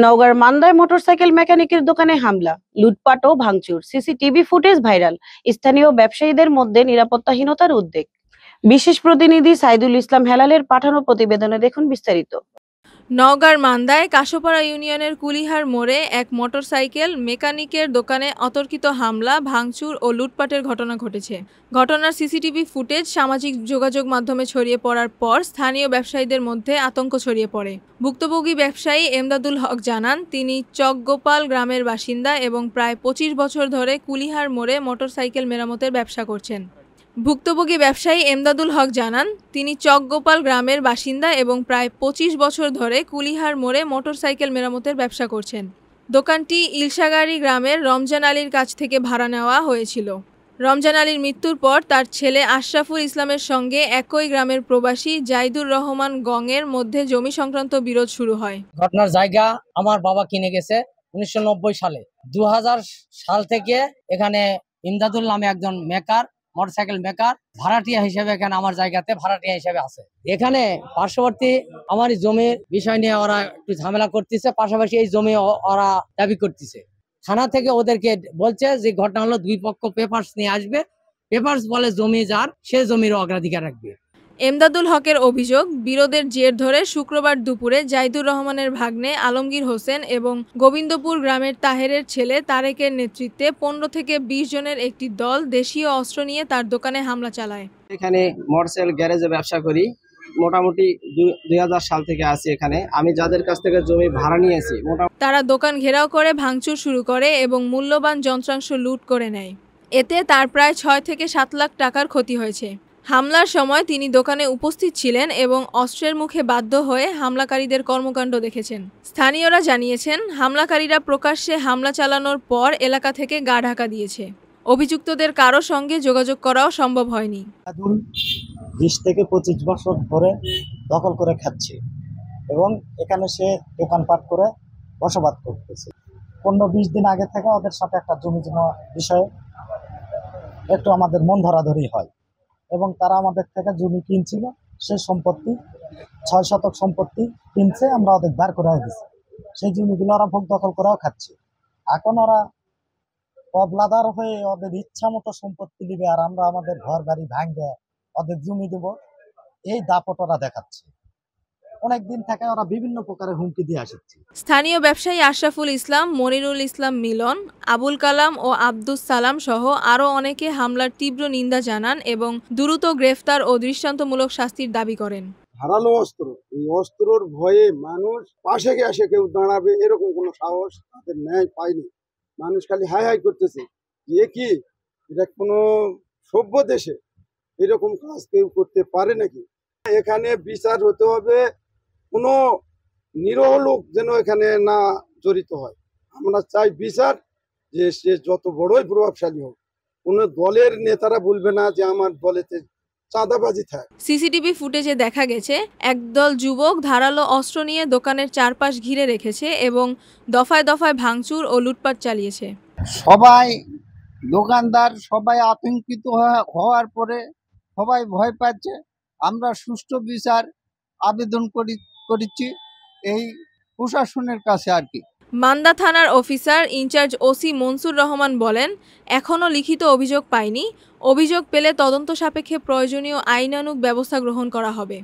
নওগাঁর মান্দায় মোটরসাইকেল মেকানিকের দোকানে হামলা, লুটপাট ও ভাঙচুর, সিসিটিভি ফুটেজ ভাইরাল। স্থানীয় ব্যবসায়ীদের মধ্যে নিরাপত্তাহীনতার উদ্বেগ। বিশেষ প্রতিনিধি সাইদুল ইসলাম হেলালের পাঠানো প্রতিবেদনে দেখুন বিস্তারিত। নওগাঁর মান্দায় কাশোপাড়া ইউনিয়নের কুলিহার মোড়ে এক মোটরসাইকেল মেকানিকের দোকানে অতর্কিত হামলা, ভাঙচুর ও লুটপাটের ঘটনা ঘটেছে। ঘটনার সিসিটিভি ফুটেজ সামাজিক যোগাযোগ মাধ্যমে ছড়িয়ে পড়ার পর স্থানীয় ব্যবসায়ীদের মধ্যে আতঙ্ক ছড়িয়ে পড়ে। ভুক্তভোগী ব্যবসায়ী এমদাদুল হক জানান, তিনি চকগোপাল গ্রামের বাসিন্দা এবং প্রায় 25 বছর ধরে কুলিহার মোড়ে মোটরসাইকেল মেরামতের ব্যবসা করছেন। ভুক্তভোগী ব্যবসায়ী এমদাদুল হক জানান, তিনি চকগোপাল গ্রামের বাসিন্দা এবং প্রায় 25 বছর ধরে কুলিহার মোড়ে মোটরসাইকেল মেরামতের ব্যবসা করছেন। দোকানটি ইলশাগাড়ি গ্রামের রমজান আলীর কাছ থেকে ভাড়া নেওয়া হয়েছিল। রমজান আলীর মৃত্যুর পর তার ছেলে আশরাফুল ইসলামের সঙ্গে একই গ্রামের প্রবাসী জাইদুর রহমান গঙের মধ্যে জমি সংক্রান্ত বিরোধ শুরু হয়। ঘটনার জায়গা আমার বাবা কিনে গেছে 1990 সালে। 2000 সাল থেকে এখানে ইমদাদুল নামে একজন মেকার, মোটরসাইকেল মেকার, ভাড়াটিয়া হিসেবে এখানে আমার জায়গাতে ভাড়াটিয়া হিসেবে আছে। এখানে পার্শ্ববর্তী আমার জমির বিষয় নিয়ে ওরা একটু ঝামেলা করতেছে, পাশাপাশি এই জমি ওরা দাবি করতেছে। থানা থেকে ওদেরকে বলছে যে ঘটনা হলো দুই পক্ষ পেপারস নিয়ে আসবে, পেপারস বলে জমি যার সে জমির অগ্রাধিকার রাখবে। এমদাদুল হকের অভিযোগ, বিরোধের জের ধরে শুক্রবার দুপুরে জাইদুর রহমানের ভাগ্নে আলমগীর হোসেন এবং গোবিন্দপুর গ্রামের তাহেরের ছেলে তারেকের নেতৃত্বে 15 থেকে 20 জনের একটি দল দেশীয় অস্ত্র নিয়ে তার দোকানে হামলা চালায়। এখানে মোটরসাইকেল গ্যারেজে ব্যবসা করি, মোটামুটি 2000 সাল থেকে আছি এখানে। আমি যাদের কাছ থেকে জমি ভাড়া নিয়েছি তারা দোকান ঘেরাও করে ভাঙচুর শুরু করে এবং মূল্যবান যন্ত্রাংশ লুট করে নেয়। এতে তার প্রায় 6 থেকে 7 লাখ টাকার ক্ষতি হয়েছে। হামলার সময় তিনি দোকানে উপস্থিত ছিলেন এবং অস্ত্রের মুখে বাধ্য হয়ে হামলাকারীদের কর্মকাণ্ড দেখেছেন। স্থানীয়রা জানিয়েছেন, হামলাকারীরা প্রকাশ্যে হামলা চালানোর পর এলাকা থেকে গা ঢাকা দিয়েছে। অভিযুক্তদের কারো সঙ্গে যোগাযোগ করাও সম্ভব হয়নি। 20 থেকে 25 বছর ধরে দখল করে খাচ্ছে এবং এখানে সে দোকানপাট করে বসবাস করতেছে। 15-20 দিন আগে থেকে ওদের সাথে একটা জমি জমা বিষয়ে একটু আমাদের মন ধরাধরি হয় এবং তারা আমাদের থেকে জমি কিনছিল। সে সম্পত্তি 6 শতক সম্পত্তি কিনছে, আমরা ওদের বার করে দিচ্ছি। সেই জমিগুলো ওরা ভোগ দখল করেও খাচ্ছে। এখন ওরা কবলাদার হয়ে ওদের ইচ্ছা মতো সম্পত্তি দিবে আর আমরা আমাদের ঘর বাড়ি ভাঙবে ওদের জমি দেব, এই দাপট ওরা দেখাচ্ছে। অনেকদিন থেকে ওরা বিভিন্ন প্রকারের হুমকি দিয়ে আসছে। স্থানীয় ব্যবসায়ী আশরাফুল ইসলাম, মনিরুল ইসলাম মিলন, আবুল কালাম ও আব্দুস সালাম সহ আরও অনেকে হামলার তীব্র নিন্দা জানান এবং দ্রুত গ্রেফতার ও দৃষ্টান্তমূলক শাস্তির দাবি করেন। ধারালো অস্ত্র, এই অস্ত্রর ভয়ে মানুষ পাশে এসে কেউ দাঁড়াবে এরকম কোনো সাহস তাদের ন্যায় পায়নি। মানুষ খালি হাই হাই করতেছে যে কি এটা কোনো সভ্য দেশে এরকম কাজ কেউ করতে পারে নাকি? এখানে বিচার হতে হবে, কোনো নিরহ লোক যেন এখানে না জড়িত হয়। আমরা চাই বিচার, যে সে যত বড়ই প্রভাবশালী হোক, কোনো দলের নেতারা বলবে না যে আমার দলেতে চাঁদাবাজি থাকে। সিসিটিভি ফুটেজে দেখা গেছে, একদল যুবক ধারালো অস্ত্র নিয়ে দোকানের চারপাশ ঘিরে রেখেছে এবং দফায় দফায় ভাঙচুর ও লুটপাট চালিয়েছে। সবাই দোকানদার সবাই আতঙ্কিত হওয়ার পরে সবাই ভয় পাচ্ছে। আমরা সুষ্ঠু বিচার আবেদন করেছি এই প্রশাসনের কাছে আর কি। মান্দা থানার officer in charge OC Mansur Rahman বলেন, এখনও লিখিত অভিযোগ পাইনি। অভিযোগ পেলে তদন্ত সাপেক্ষে প্রয়োজনীয় আইনানুগ ব্যবস্থা গ্রহণ করা হবে।